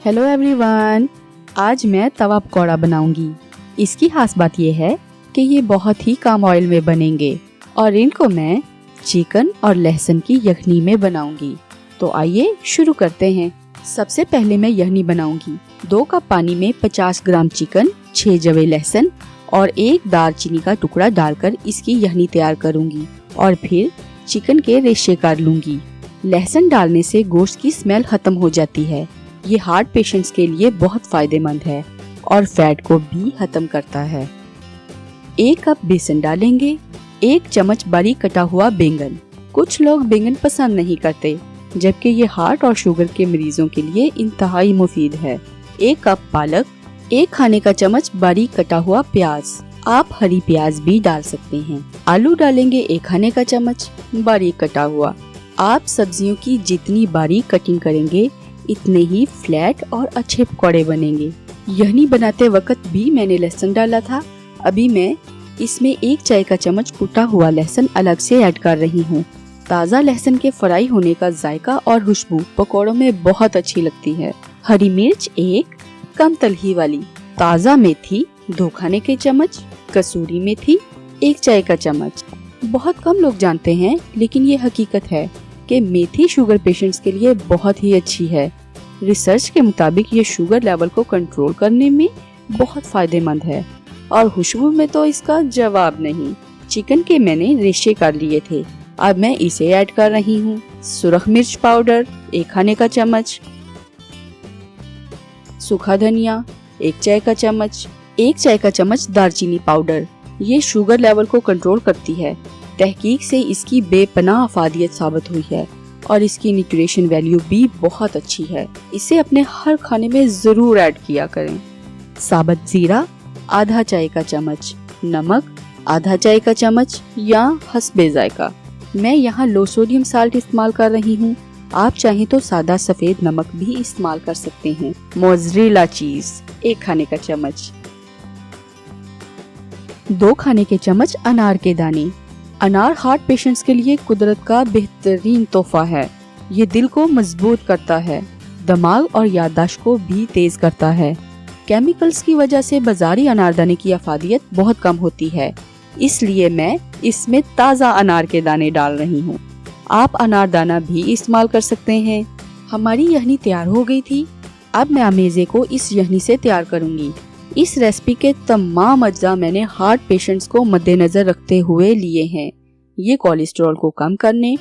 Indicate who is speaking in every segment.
Speaker 1: Hello everyone, आज मैं तवा पकौड़ा बनाऊंगी। इसकी खास बात यह है कि ये बहुत ही कम ऑयल में बनेंगे और इनको मैं चिकन और लहसुन की यखनी में बनाऊंगी। तो आइए शुरू करते हैं। सबसे पहले मैं यखनी बनाऊंगी। 2 कप पानी में 50 ग्राम चिकन, 6 जवे लहसुन और 1 दालचीनी का टुकड़ा डालकर इसकी यखनी तैयार करूंगी और फिर चिकन के रेशे कर लूंगी। लहसुन डालने से गोश्त की स्मेल खत्म हो जाती है। ये हार्ट पेशेंट्स के लिए बहुत फायदेमंद है और फैट को भी खत्म करता है। 1 कप बेसन डालेंगे, 1 चम्मच बारीक कटा हुआ बैंगन। कुछ लोग बैंगन पसंद नहीं करते, जबकि ये हार्ट और शुगर के मरीजों के लिए इंतहाई मुफीद है। 1 कप पालक, 1 खाने का चम्मच बारीक कटा हुआ प्याज। आप हरी प्याज भी डाल सकते हैं। आलू डालेंगे 1 खाने का चम्मच बारीक कटा हुआ। आप सब्जियों की जितनी बारीक कटिंग करेंगे इतने ही फ्लैट और अच्छे पकौड़े बनेंगे। यखनी बनाते वक्त भी मैंने लहसुन डाला था। अभी मैं इसमें 1 चाय का चम्मच कुटा हुआ लहसुन अलग से ऐड कर रही हूँ। ताज़ा लहसुन के फ्राई होने का जायका और खुशबू पकौड़ों में बहुत अच्छी लगती है। हरी मिर्च 1, कम तलही वाली। ताज़ा मेथी 2 खाने के चम्मच। कसूरी मेथी 1 चाय का चम्मच। बहुत कम लोग जानते हैं, लेकिन ये हकीकत है कि मेथी शुगर पेशेंट्स के लिए बहुत ही अच्छी है। रिसर्च के मुताबिक ये शुगर लेवल को कंट्रोल करने में बहुत फायदेमंद है और खुशबू में तो इसका जवाब नहीं। चिकन के मैंने रेशे कर लिए थे, अब मैं इसे ऐड कर रही हूँ। सुरख मिर्च पाउडर 1 खाने का चम्मच। सूखा धनिया 1 चाय का चम्मच। 1 चाय का चम्मच दालचीनी पाउडर। ये शुगर लेवल को कंट्रोल करती है। तहकीक से इसकी बेपनाह अफादियत साबित हुई है और इसकी न्यूट्रिशन वैल्यू भी बहुत अच्छी है। इसे अपने हर खाने में जरूर ऐड किया करें। साबुत जीरा आधा चाय का चम्मच। नमक आधा चाय का चम्मच या हस्बे जायका। मैं यहाँ लो सोडियम साल्ट इस्तेमाल कर रही हूँ। आप चाहें तो सादा सफेद नमक भी इस्तेमाल कर सकते हैं। मोज़रेला चीज 1 खाने का चम्मच। 2 खाने के चम्मच अनार के दाने। अनार हार्ट पेशेंट्स के लिए कुदरत का बेहतरीन तोहफा है। ये दिल को मजबूत करता है, दिमाग और याददाश्त को भी तेज करता है। केमिकल्स की वजह से बाजारी अनारदाने की अफादियत बहुत कम होती है, इसलिए मैं इसमें ताज़ा अनार के दाने डाल रही हूँ। आप अनारदाना भी इस्तेमाल कर सकते हैं। हमारी यखनी तैयार हो गई थी। अब मैं अमेज़े को इस यखनी से तैयार करूँगी। इस रेसिपी के तमाम अज्जा मैंने हार्ट पेशेंट्स को मद्देनजर रखते हुए लिए हैं। ये कोलेस्ट्रॉल को कम करने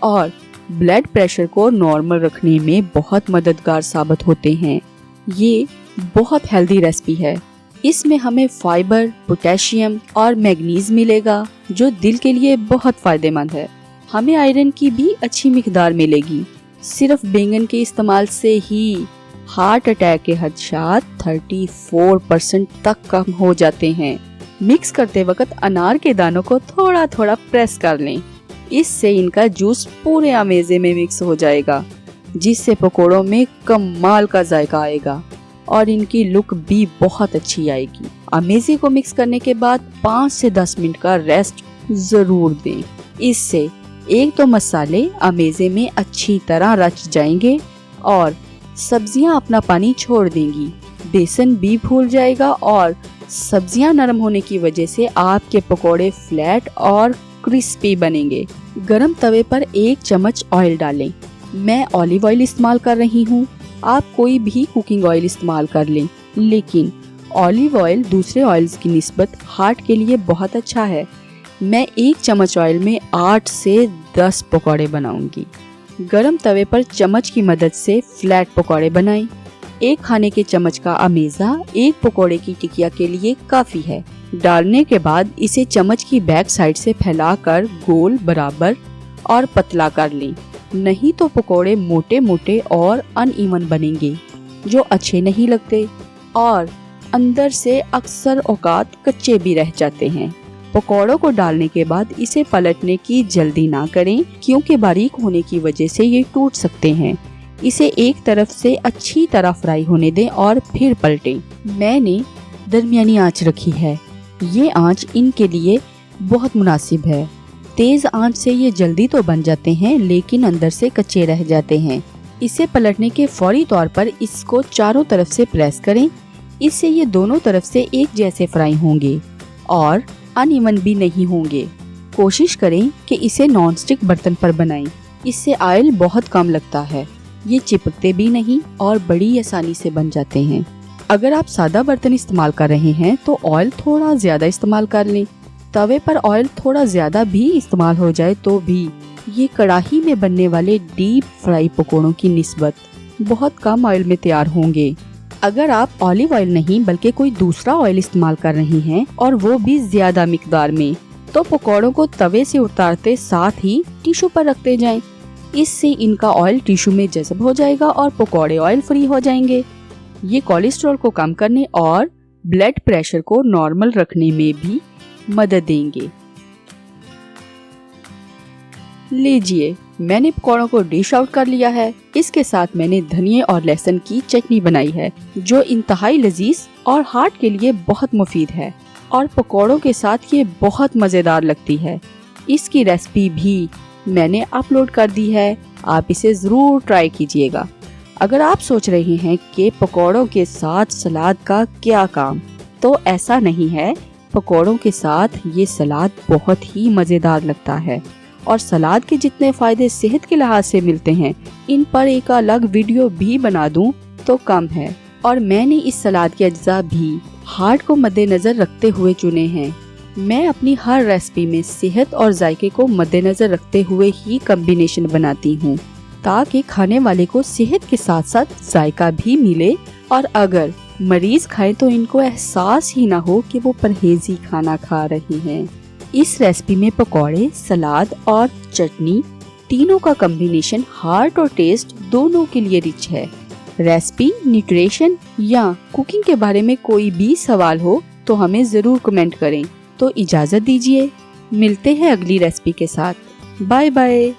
Speaker 1: और ब्लड प्रेशर को नॉर्मल रखने में बहुत मददगार साबित होते हैं। ये बहुत हेल्दी रेसिपी है। इसमें हमें फाइबर, पोटेशियम और मैग्नीज मिलेगा, जो दिल के लिए बहुत फायदेमंद है। हमें आयरन की भी अच्छी मिकदार मिलेगी। सिर्फ बैंगन के इस्तेमाल से ही हार्ट अटैक के खदशात 34% तक कम हो जाते हैं। मिक्स करते वक्त अनार के दानों को थोड़ा थोड़ा प्रेस कर लें। इससे इनका जूस पूरे अमेज़े में मिक्स हो जाएगा, जिससे पकोड़ों में कमाल का जायका आएगा और इनकी लुक भी बहुत अच्छी आएगी। अमेज़े को मिक्स करने के बाद 5 से 10 मिनट का रेस्ट जरूर दें। इससे एक तो मसाले अमेज़े में अच्छी तरह रच जाएंगे और सब्जियां अपना पानी छोड़ देंगी। बेसन भी फूल जाएगा और सब्जियां नरम होने की वजह से आपके पकोड़े फ्लैट और क्रिस्पी बनेंगे। गरम तवे पर 1 चम्मच ऑयल डालें। मैं ऑलिव ऑयल इस्तेमाल कर रही हूँ। आप कोई भी कुकिंग ऑयल इस्तेमाल कर लें, लेकिन ऑलिव ऑयल दूसरे ऑयल्स की निस्बत हार्ट के लिए बहुत अच्छा है। मैं 1 चम्मच ऑयल में 8 से 10 पकोड़े बनाऊंगी। गरम तवे पर चम्मच की मदद से फ्लैट पकोड़े बनाएं। 1 खाने के चम्मच का अमेज़ा 1 पकोड़े की टिकिया के लिए काफी है। डालने के बाद इसे चम्मच की बैक साइड से फैलाकर गोल, बराबर और पतला कर लें, नहीं तो पकोड़े मोटे मोटे और अनइवन बनेंगे, जो अच्छे नहीं लगते और अंदर से अक्सर औकात कच्चे भी रह जाते हैं। पकौड़ों को डालने के बाद इसे पलटने की जल्दी ना करें, क्योंकि बारीक होने की वजह से ये टूट सकते हैं। इसे एक तरफ से अच्छी तरह फ्राई होने दें और फिर पलटें। मैंने दरमियानी आंच रखी है। ये आंच इनके लिए बहुत मुनासिब है। तेज आंच से ये जल्दी तो बन जाते हैं, लेकिन अंदर से कच्चे रह जाते हैं। इसे पलटने के फौरी तौर पर इसको चारों तरफ से प्रेस करें। इससे ये दोनों तरफ से एक जैसे फ्राई होंगे और अनइवन भी नहीं होंगे। कोशिश करें कि इसे नॉनस्टिक बर्तन पर बनाएं। इससे ऑयल बहुत कम लगता है, ये चिपकते भी नहीं और बड़ी आसानी से बन जाते हैं। अगर आप सादा बर्तन इस्तेमाल कर रहे हैं तो ऑयल थोड़ा ज्यादा इस्तेमाल कर लें। तवे पर ऑयल थोड़ा ज्यादा भी इस्तेमाल हो जाए तो भी ये कढ़ाई में बनने वाले डीप फ्राई पकौड़ों की निस्बत बहुत कम ऑयल में तैयार होंगे। अगर आप ऑलिव ऑयल नहीं बल्कि कोई दूसरा ऑयल इस्तेमाल कर रहे हैं और वो भी ज्यादा मिकदार में, तो पकौड़ों को तवे से उतारते साथ ही टिश्यू पर रखते जाएं। इससे इनका ऑयल टिश्यू में जज़ब हो जाएगा और पकौड़े ऑयल फ्री हो जाएंगे। ये कोलेस्ट्रॉल को कम करने और ब्लड प्रेशर को नॉर्मल रखने में भी मदद देंगे। लीजिए, मैंने पकौड़ों को डिश आउट कर लिया है। इसके साथ मैंने धनिया और लहसुन की चटनी बनाई है जो इंतहाई लजीज और हार्ट के लिए बहुत मुफीद है और पकौड़ों के साथ ये बहुत मजेदार लगती है। इसकी रेसिपी भी मैंने अपलोड कर दी है, आप इसे जरूर ट्राई कीजिएगा। अगर आप सोच रहे हैं कि पकौड़ों के साथ सलाद का क्या काम, तो ऐसा नहीं है। पकौड़ों के साथ ये सलाद बहुत ही मजेदार लगता है और सलाद के जितने फायदे सेहत के लिहाज से मिलते हैं, इन पर एक अलग वीडियो भी बना दूं तो कम है। और मैंने इस सलाद के अज्जा भी हार्ट को मद्देनजर रखते हुए चुने हैं। मैं अपनी हर रेसिपी में सेहत और जायके को मद्देनजर रखते हुए ही कॉम्बिनेशन बनाती हूँ, ताकि खाने वाले को सेहत के साथ साथ जायका भी मिले और अगर मरीज खाएं तो इनको एहसास ही ना हो कि वो परहेजी खाना खा रहे हैं। इस रेसिपी में पकौड़े, सलाद और चटनी तीनों का कॉम्बिनेशन हार्ट और टेस्ट दोनों के लिए रिच है। रेसिपी, न्यूट्रिशन या कुकिंग के बारे में कोई भी सवाल हो तो हमें जरूर कमेंट करें। तो इजाजत दीजिए, मिलते हैं अगली रेसिपी के साथ। Bye bye.